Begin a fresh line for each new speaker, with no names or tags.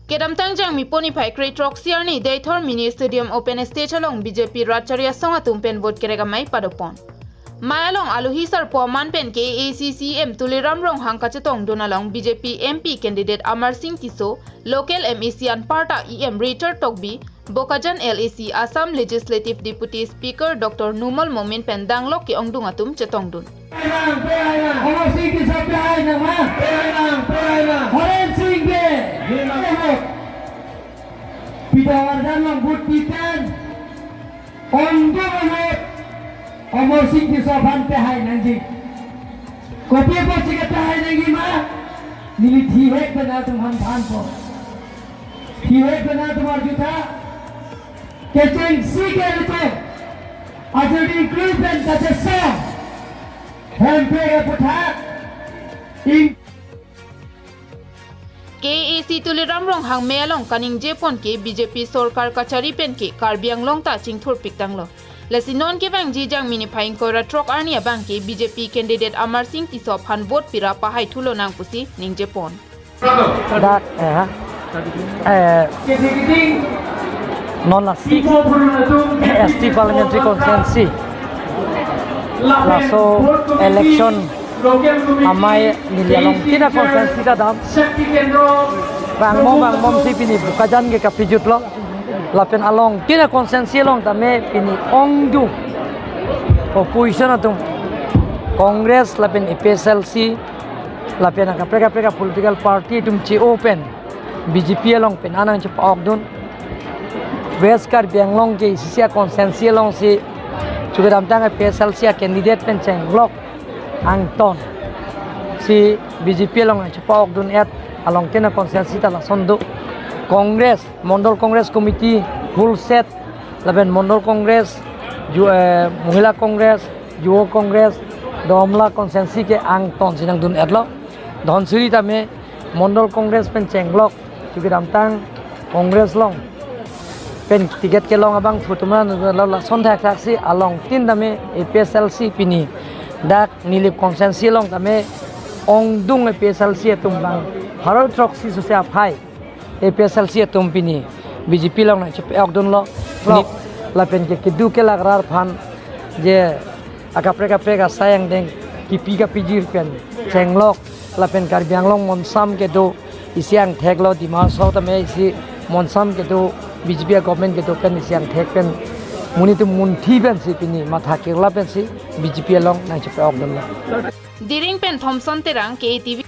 Kedamtang jang mi poni pai krei trok siar ni Daythor Mini Stadium Open Stage along BJP Ratcharia songa tumpen vote kerega mai padopon. Mai along aluhi sar po man pen ke ACCM tuliram rong hangka chetong donalong BJP MP candidate Amar Singh Tiso, local MEC Parta EM Richard Tokbi, Bokajan LAC Assam Legislative Deputy Speaker Dr. Numal Momin Pendanglok ki ongdungatum chetong dun.
Amar Singh Tiso ban pe hai nanji kopi po chikata hai nangi ma nili thiwek bana tum han than po thiwek bana tumar jutha kecheng si ke lito ajadi group and tatesa hem pe putha in
KAC tuliram rong hang melong kaning jepon ke BJP Sorkar Kachari pen ke Karbiang long ta chingthur piktang lo. Lesinon ke bang jijang mini phaing ko ratrok arnia bang ke BJP candidate Amar Singh Tiso phan vote pira pahai thulo nang pusi ning jepon.
Dak non asik ST parliamentary constituency laso election amai nilialong tina constituency ta dam bang mom si pini bukajan ke kapijut lo lapen along tina constituency long tame pini ongdu opposition atum Congress lapen PSLC lapen kapre political party tum chi open BJP along pen anang chi ogdun West Karbiang long ke isia constituency long si chugadam tang PSLC candidate pen cheng block angton si BJP long chi ogdun at along tina constituency ta la sondu Congress Mondol Congress Committee full set laben Mondol Congress Mohila Congress Yuwa Congress Domla constituency ke angton sinang dun etlo don siri tame Mondol Congress pen chenglok chukidam tang Congress long pen ticket ke long abang futuman la sonthak saksi along tin tame PSLC pini dak nilip constituency long tame ongdung PSLC tumbang harol troksi sosia phai PSLC tumpini BJP long na chep okdon lo lapen ke kidu ke lagrar phan je akapre ka sayang deng kipi ka pijir pen chenglok lapen Karbiang long monsam ke do isiang thek lo dima so ta me isi monsam ke do BJP government ke do pen isiang thek pen muni tu munthi pen si pini matha ke la pen si BJP long na chep okdon lo
Diring pen Thompson terang KTV